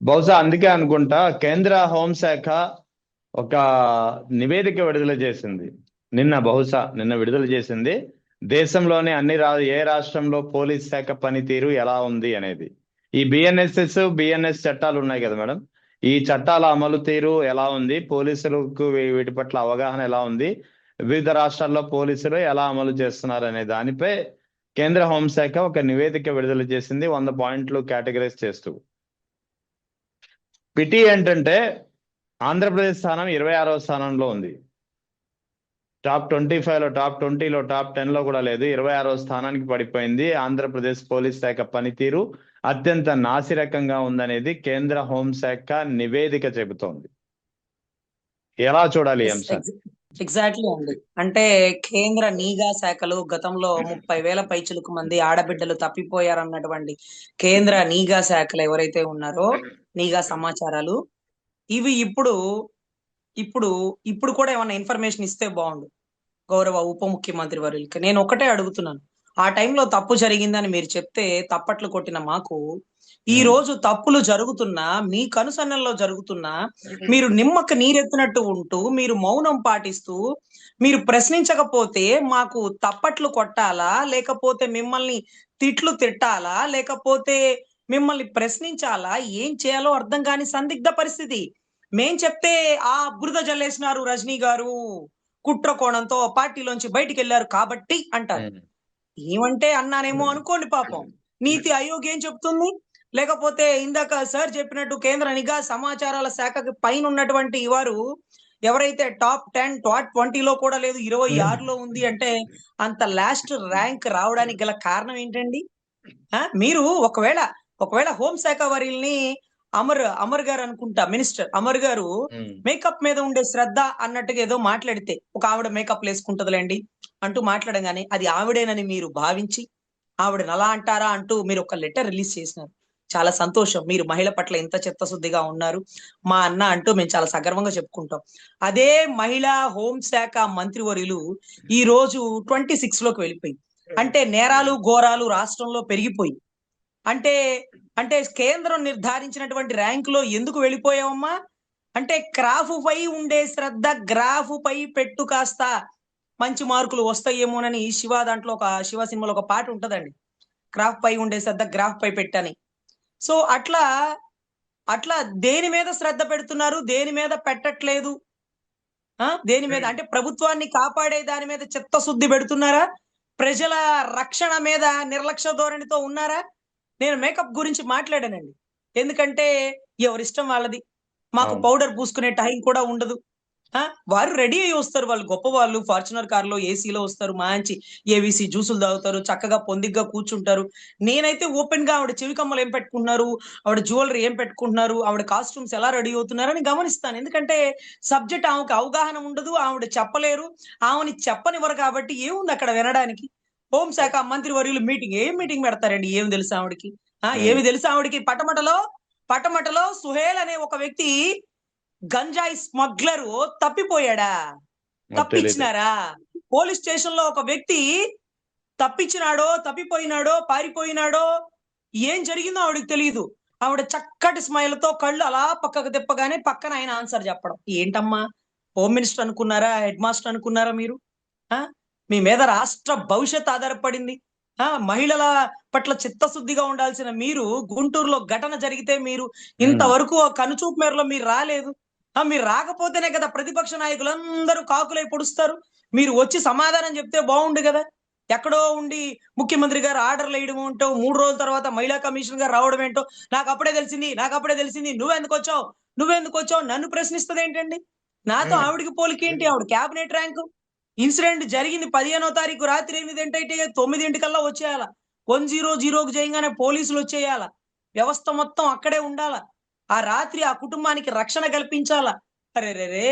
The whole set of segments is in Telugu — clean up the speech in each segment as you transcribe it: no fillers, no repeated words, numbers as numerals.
బహుశా అందుకే అనుకుంటా కేంద్ర హోంశాఖ ఒక నివేదిక విడుదల చేసింది. నిన్న విడుదల చేసింది. దేశంలోని ఏ రాష్ట్రంలో పోలీస్ శాఖ పనితీరు ఎలా ఉంది అనేది. ఈ బిఎన్ఎస్ఎస్ బిఎన్ఎస్ చట్టాలు ఉన్నాయి కదా మేడం. ఈ చట్టాల అమలు తీరు ఎలా ఉంది, పోలీసులకు వీటి పట్ల అవగాహన ఎలా ఉంది, వివిధ రాష్ట్రాల్లో పోలీసులు ఎలా అమలు చేస్తున్నారు అనే దానిపై కేంద్ర హోంశాఖ ఒక నివేదిక విడుదల చేసింది, 100 పాయింట్లు కేటగరైజ్ చేస్తూ. పిటి ఏంటంటే ఆంధ్రప్రదేశ్ స్థానం 26వ స్థానంలో ఉంది. టాప్ 25లో, టాప్ 20లో, టాప్ 10లో కూడా లేదు. 26వ స్థానానికి పడిపోయింది. ఆంధ్రప్రదేశ్ పోలీస్ శాఖ పనితీరు అత్యంత నాసిరకంగా ఉందనేది కేంద్ర హోంశాఖ నివేదిక చెబుతోంది. ఎలా చూడాలి ఈ అంశాన్ని? ఎగ్జాక్ట్లీ అండి. అంటే కేంద్ర నిఘా శాఖలు గతంలో 30,000 పైచులకు మంది ఆడబిడ్డలు తప్పిపోయారన్నటువంటి కేంద్ర నిఘా శాఖలు ఎవరైతే ఉన్నారో, నిఘా సమాచారాలు ఇవి ఇప్పుడు ఇప్పుడు ఇప్పుడు కూడా ఏమన్నా ఇన్ఫర్మేషన్ ఇస్తే బాగుండు గౌరవ ఉప ముఖ్యమంత్రి వర్యులకి. నేను ఒకటే అడుగుతున్నాను, ఆ టైంలో తప్పు జరిగిందని మీరు చెప్తే తప్పట్లు కొట్టిన మాకు, ఈ రోజు తప్పులు జరుగుతున్నా, మీ కనుసన్నల్లో జరుగుతున్నా, మీరు నిమ్మకు నీరెత్తినట్టు ఉంటూ, మీరు మౌనం పాటిస్తూ, మీరు ప్రశ్నించకపోతే మాకు తప్పట్లు కొట్టాలా, లేకపోతే మిమ్మల్ని తిట్లు తిట్టాలా, లేకపోతే మిమ్మల్ని ప్రశ్నించాలా, ఏం చేయాలో అర్థం కాని సందిగ్ధ పరిస్థితి. మేం చెప్తే ఆ బురద జల్లేసినారు రజనీ గారు, కుట్ర కోణంతో పార్టీలోంచి బయటికి వెళ్ళారు కాబట్టి అంటారు. ఏమంటే అన్నానేమో అనుకోండి పాపం. నీతి ఆయోగ్ ఏం చెప్తుంది? లేకపోతే ఇందాక సార్ చెప్పినట్టు కేంద్ర నిఘా సమాచారాల శాఖకి పైన ఉన్నటువంటి వారు ఎవరైతే టాప్ 10 టాప్ 20లో కూడా లేదు, 26లో ఉంది అంటే అంత లాస్ట్ ర్యాంక్ రావడానికి గల కారణం ఏంటండి? మీరు ఒకవేళ హోంశాఖ వారిని అమర్ గారు అనుకుంటా, మినిస్టర్ అమర్ గారు మేకప్ మీద ఉండే శ్రద్ధ అన్నట్టుగా ఏదో మాట్లాడితే, ఒక ఆవిడ మేకప్ వేసుకుంటదిలేండి అంటూ మాట్లాడగానే అది ఆవిడేనని మీరు భావించి ఆవిడని అలా అంటారా అంటూ మీరు ఒక లెటర్ రిలీజ్ చేసినారు. చాలా సంతోషం, మీరు మహిళ పట్ల ఇంత చిత్తశుద్ధిగా ఉన్నారు మా అన్న అంటూ మేము చాలా సగర్వంగా చెప్పుకుంటాం. అదే మహిళా హోంశాఖ మంత్రివర్యులు ఈ రోజు 26లోకి వెళ్ళిపోయి, అంటే నేరాలు ఘోరాలు రాష్ట్రంలో పెరిగిపోయి, అంటే అంటే కేంద్రం నిర్ధారించినటువంటి ర్యాంకులో ఎందుకు వెళ్ళిపోయావమ్మా అంటే క్రాఫ్ పై ఉండే శ్రద్ధ గ్రాఫ్ పై పెట్టు, కాస్త మంచి మార్కులు వస్తాయేమోనని దాంట్లో శివ సినిమాలో ఒక పాట ఉంటదండి, క్రాఫ్ పై ఉండే శ్రద్ధ గ్రాఫ్ పై పెట్టని. సో అట్లా అట్లా దేని మీద శ్రద్ధ పెడుతున్నారు, దేని మీద పెట్టట్లేదు, దేని మీద అంటే ప్రభుత్వాన్ని కాపాడే దాని మీద చిత్తశుద్ధి పెడుతున్నారా, ప్రజల రక్షణ మీద నిర్లక్ష్య ధోరణితో ఉన్నారా? నేను మేకప్ గురించి మాట్లాడానండి, ఎందుకంటే ఎవరిష్టం వాళ్ళది. మాకు పౌడర్ పూసుకునే టైం కూడా ఉండదు. వారు రెడీ అయ్యి వస్తారు, వాళ్ళు గొప్ప వాళ్ళు, ఫార్చునర్ కార్లో ఏసీలో వస్తారు, మంచి ఏవిసి జ్యూసులు తాగుతారు, చక్కగా పొందిగ్గా కూర్చుంటారు. నేనైతే ఓపెన్ గా ఆవిడ చెవికమ్మలు ఏం పెట్టుకుంటున్నారు, ఆవిడ జ్యువెలరీ ఏం పెట్టుకుంటున్నారు, ఆవిడ కాస్ట్యూమ్స్ ఎలా రెడీ అవుతున్నారని గమనిస్తాను. ఎందుకంటే సబ్జెక్ట్ ఆమెకు అవగాహన ఉండదు, ఆవిడ చెప్పలేరు, ఆమెని చెప్పనివ్వరు. కాబట్టి ఏముంది అక్కడ వినడానికి? హోంశాఖ మంత్రి వర్యులు ఏం మీటింగ్ పెడతారండి? ఏమి తెలుసు ఆవిడకి? ఏమి తెలుసు ఆవిడకి? పటమటలో సుహేల్ అనే ఒక వ్యక్తి గంజాయి స్మగ్లరు తప్పిపోయాడా? తప్పించినారా? పోలీస్ స్టేషన్ లో ఒక వ్యక్తి తప్పించినాడో, తప్పిపోయినాడో, పారిపోయినాడో, ఏం జరిగిందో ఆవిడకి తెలియదు. ఆవిడ చక్కటి స్మైల్ తో కళ్ళు అలా పక్కకు తిప్పగానే పక్కన ఆయన ఆన్సర్ చెప్పడం. ఏంటమ్మా, హోమ్ మినిస్టర్ అనుకున్నారా, హెడ్ మాస్టర్ అనుకున్నారా మీరు? మీ మీద రాష్ట్ర భవిష్యత్ ఆధారపడింది. మహిళల పట్ల చిత్తశుద్ధిగా ఉండాల్సిన మీరు గుంటూరులో ఘటన జరిగితే మీరు ఇంతవరకు కనుచూపు మేరలో మీరు రాలేదు. మీరు రాకపోతేనే కదా ప్రతిపక్ష నాయకులందరూ కాకులై పొడుస్తారు. మీరు వచ్చి సమాధానం చెప్తే బాగుండు కదా. ఎక్కడో ఉండి ముఖ్యమంత్రి గారు ఆర్డర్లు వేయడం ఏంటో, 3 రోజుల తర్వాత మహిళా కమిషన్ గారు రావడం ఏంటో, నాకు అప్పుడే తెలిసింది, నువ్వెందుకు వచ్చావు నన్ను ప్రశ్నిస్తుంది ఏంటండి? నాతో ఆవిడికి పోలికేంటి? ఆవిడ క్యాబినెట్ ర్యాంకు. ఇన్సిడెంట్ జరిగింది 15వ తారీఖు రాత్రి 8 అయితే 9 వచ్చేయాల. 100కు చేయగానే పోలీసులు వచ్చేయాల. వ్యవస్థ మొత్తం అక్కడే ఉండాల. ఆ రాత్రి ఆ కుటుంబానికి రక్షణ కల్పించాలా. అరే,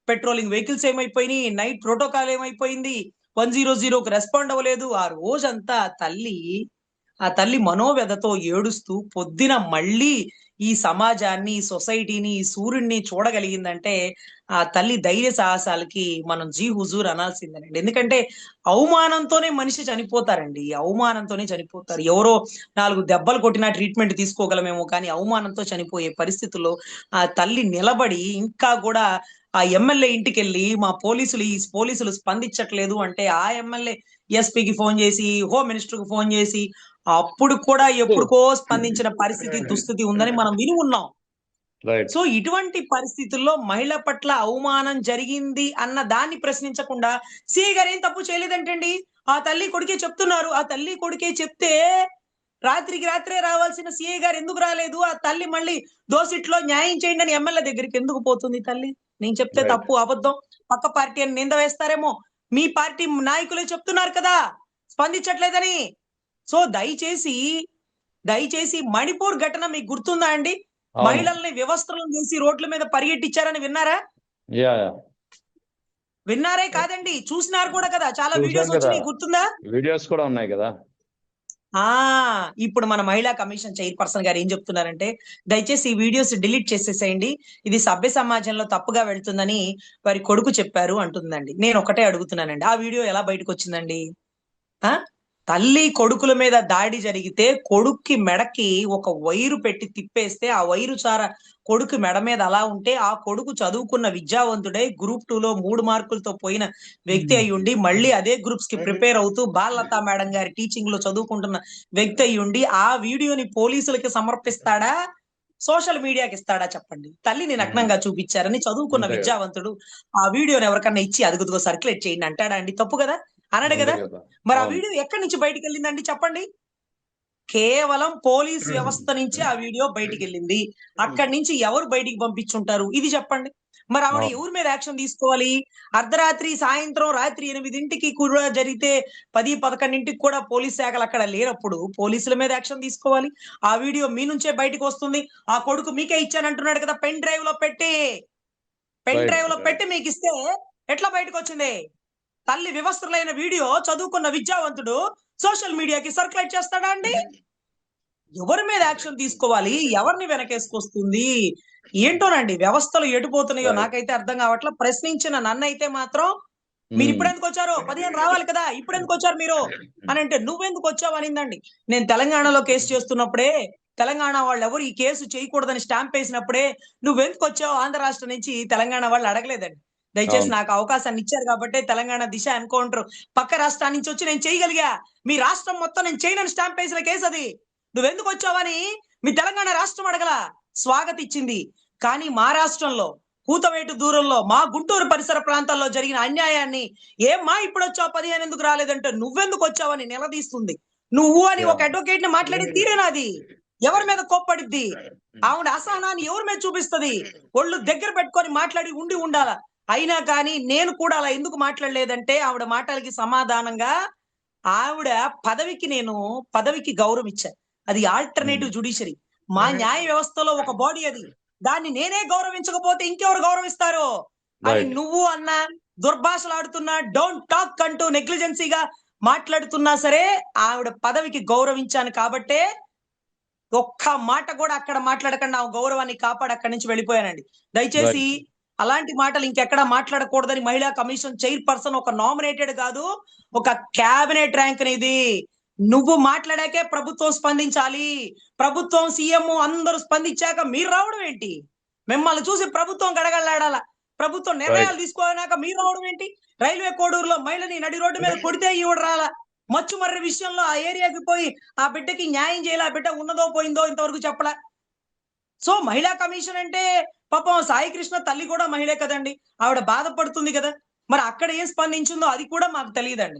పెట్రోలింగ్ వెహికల్స్ ఏమైపోయినాయి, నైట్ ప్రోటోకాల్ ఏమైపోయింది, 100కు రెస్పాండ్ అవ్వలేదు. ఆ రోజంతా ఆ తల్లి మనోవ్యధతో ఏడుస్తూ పొద్దున మళ్ళీ ఈ సమాజాన్ని, ఈ సొసైటీని, ఈ సూర్యుడిని చూడగలిగిందంటే ఆ తల్లి ధైర్య సాహసాలకి మనం జీ హుజూర్ అనాల్సిందేనండి. ఎందుకంటే అవమానంతోనే మనిషి చనిపోతారండి. అవమానంతోనే చనిపోతారు. ఎవరో 4 దెబ్బలు కొట్టినా ట్రీట్మెంట్ తీసుకోగలమేమో కానీ అవమానంతో చనిపోయే పరిస్థితుల్లో ఆ తల్లి నిలబడి ఇంకా కూడా ఆ ఎమ్మెల్యే ఇంటికెళ్ళి మా పోలీసులు స్పందించట్లేదు అంటే ఆ ఎమ్మెల్యే ఎస్పీకి ఫోన్ చేసి, హోమ్ మినిస్టర్ కి ఫోన్ చేసి అప్పుడు కూడా ఎప్పుడుకో స్పందించిన పరిస్థితి, దుస్థితి ఉందని మనం విని ఉన్నాం. రైట్. సో ఇటువంటి పరిస్థితుల్లో మహిళ పట్ల అవమానం జరిగింది అన్న దాన్ని ప్రశ్నించకుండా సిఐ గారు ఏం తప్పు చేయలేదంటండి. ఆ తల్లి కొడుకే చెప్తున్నారు. ఆ తల్లి కొడుకే చెప్తే రాత్రికి రాత్రే రావాల్సిన సిఐ గారు ఎందుకు రాలేదు? ఆ తల్లి మళ్ళీ దోసిట్లో న్యాయం చేయండి అని ఎమ్మెల్యే దగ్గరికి ఎందుకు పోతుంది తల్లి? నేను చెప్తే రైట్. తప్పు, అబద్ధం, పక్క పార్టీ అని నింద వేస్తారేమో. మీ పార్టీ నాయకులే చెప్తున్నారు కదా స్పందించట్లేదని. సో దయచేసి మణిపూర్ ఘటన మీకు గుర్తుందా అండి? అవును. మహిళల్ని వివస్త్రం చేసి రోడ్ల మీద పరిగెట్టించారని విన్నారా? యా. విన్నారే కాదండి, చూసినారు కూడా కదా. చాలా చూసాం వీడియోస్ కదా, వచ్చినాయి, గుర్తుందా? వీడియోస్ కూడా ఉన్నాయి కదా. ఆ ఇప్పుడు మన మహిళా కమిషన్ చైర్పర్సన్ గారు ఏం చెప్తున్నారంటే, దయచేసి ఈ వీడియోస్ డిలీట్ చేసేసేయండి. ఇది సభ్య సమాజంలో తప్పుగా వెళ్తుందని వారి కొడుకు చెప్పారు అంటుందండి. నేను ఒకటే అడుగుతున్నానండి, ఆ వీడియో ఎలా బయటకు వచ్చిందండి? ఆ తల్లి కొడుకుల మీద దాడి జరిగితే కొడుక్కి మెడకి ఒక వైరు పెట్టి తిప్పేస్తే ఆ వైరు చార కొడుకు మెడ మీద అలా ఉంటే ఆ కొడుకు చదువుకున్న విద్యావంతుడై గ్రూప్ 2 లో 3 మార్కులతో పోయిన వ్యక్తి అయి ఉండి మళ్ళీ అదే గ్రూప్స్ కి ప్రిపేర్ అవుతూ బాలలతా మేడం గారి టీచింగ్ లో చదువుకుంటున్న వ్యక్తి అయి ఉండి ఆ వీడియోని పోలీసులకి సమర్పిస్తాడా, సోషల్ మీడియాకి ఇస్తాడా చెప్పండి? తల్లిని నగ్నంగా చూపించారని చదువుకున్న అంతే కదా. విద్యావంతుడు ఆ వీడియోని ఎవరికన్నా ఇచ్చి అదుగుదుగో సర్క్యులేట్ చేయండి అంటాడా అండి? తప్పు కదా, అనడు అంతే కదా. కదా. మరి ఆ అవును. వీడియో ఎక్కడి నుంచి బయటికి వెళ్ళిందండి చెప్పండి? కేవలం పోలీస్ వ్యవస్థ నుంచి ఆ వీడియో బయటికి వెళ్ళింది. అక్కడి నుంచి ఎవరు బయటికి పంపించుంటారు ఇది చెప్పండి? మరి ఆవిడ అవును. ఎవరి మీద యాక్షన్ తీసుకోవాలి? అర్ధరాత్రి, సాయంత్రం, రాత్రి 8కి కూడా జరిగితే 10, 11కి కూడా పోలీస్ శాఖలు అక్కడ లేనప్పుడు పోలీసుల మీద యాక్షన్ తీసుకోవాలి. ఆ వీడియో మీ నుంచే బయటకు వస్తుంది. ఆ కొడుకు మీకే ఇచ్చానంటున్నాడు కదా పెన్ డ్రైవ్ లో రైట్. మీకు ఇస్తే ఎట్లా బయటకు వచ్చింది? తల్లి వివస్త్రులైన వీడియో చదువుకున్న విద్యావంతుడు సోషల్ మీడియాకి సర్క్యులేట్ చేస్తాడా అండి? ఎవరి మీద యాక్షన్ తీసుకోవాలి? ఎవరిని వెనకేసుకొస్తుంది? ఏంటోనండి వ్యవస్థలు ఎటుపోతున్నాయో రైట్. నాకైతే అర్థం కావట్లా. ప్రశ్నించిన నన్నైతే మాత్రం మీరు ఉమ్. ఇప్పుడెందుకు వచ్చారు? 15 రావాలి కదా, ఇప్పుడెందుకు వచ్చారు మీరు అని అంటే, నువ్వెందుకు వచ్చావు అనిందండి. నేను తెలంగాణలో కేసు చేస్తున్నప్పుడే తెలంగాణ వాళ్ళు ఎవరు ఈ కేసు చేయకూడదని స్టాంప్ వేసినప్పుడే నువ్వెందుకు వచ్చావు ఆంధ్ర రాష్ట్రం నుంచి తెలంగాణ వాళ్ళు అడగలేదండి. దయచేసి అవును. నాకు అవకాశాన్ని ఇచ్చారు కాబట్టి తెలంగాణ దిశ ఎన్కౌంటర్ పక్క రాష్ట్రాల నుంచి వచ్చి నేను చేయగలిగా. మీ రాష్ట్రం మొత్తం నేను చేయనని స్టాంప్ వేసిన కేసు అది. నువ్వెందుకు వచ్చావని మీ తెలంగాణ రాష్ట్రం అడగల, స్వాగత ఇచ్చింది. కానీ మా రాష్ట్రంలో కూతవేటు దూరంలో మా గుంటూరు పరిసర ప్రాంతాల్లో జరిగిన అన్యాయాన్ని ఏమ్మా ఇప్పుడు వచ్చావు 15 ఎందుకు రాలేదంటే నువ్వెందుకు వచ్చావని నిలదీస్తుంది. నువ్వు అని యా. ఒక అడ్వకేట్ ని మాట్లాడి తీరేనాది. ఎవరి మీద కోప్పడిద్ది? ఆవిడ అసహనాన్ని ఎవరి మీద చూపిస్తది? ఒళ్ళు దగ్గర పెట్టుకొని మాట్లాడి ఉండాల. అయినా కానీ నేను కూడా అలా ఎందుకు మాట్లాడలేదంటే ఆవిడ మాటలకి సమాధానంగా ఆవిడ పదవికి గౌరవం ఇచ్చా. అది ఆల్టర్నేటివ్ జ్యుడిషియరీ. మా న్యాయ వ్యవస్థలో ఒక బాడీ అది. దాన్ని నేనే గౌరవించకపోతే ఇంకెవరు గౌరవిస్తారు? అని రైట్. నువ్వు అన్నా, దుర్భాషలాడుతున్నా, డోంట్ టాక్ అంటూ నెగ్లిజెన్సీగా మాట్లాడుతున్నా సరే ఆవిడ పదవికి గౌరవించాను కాబట్టే ఒక్క మాట కూడా అక్కడ మాట్లాడకుండా ఆ గౌరవాన్ని కాపాడి అక్కడి నుంచి వెళ్ళిపోయానండి. దయచేసి రైట్. అలాంటి మాటలు ఇంకెక్కడా మాట్లాడకూడదని మహిళా కమిషన్ చైర్పర్సన్ ఒక నామినేటెడ్ కాదు, ఒక క్యాబినెట్ ర్యాంక్ ఇది. నువ్వు మాట్లాడాకే ప్రభుత్వం స్పందించాలి. ప్రభుత్వం, సీఎం అందరూ స్పందించాక మీరు రావడం ఏంటి? మిమ్మల్ని చూసి ప్రభుత్వం గడగడలాడాల. ప్రభుత్వం రైట్. నిర్ణయాలు తీసుకున్నాక మీరు రావడం ఏంటి? రైల్వే కోడూరులో మహిళని నడి రోడ్డు మీద కొడితే ఈవిడ రాలా. మచ్చుమర్రి విషయంలో ఆ ఏరియాకి పోయి ఆ బిడ్డకి న్యాయం చేయాలి. ఆ బిడ్డ ఉన్నదో పోయిందో ఇంతవరకు చెప్పలా. సో మహిళా కమిషన్ అంటే పాపం సాయి కృష్ణ తల్లి కూడా మహిళే కదండి. ఆవిడ బాధపడుతుంది కదా. మరి అక్కడ ఏం స్పందించిందో అది కూడా మాకు తెలియదండి.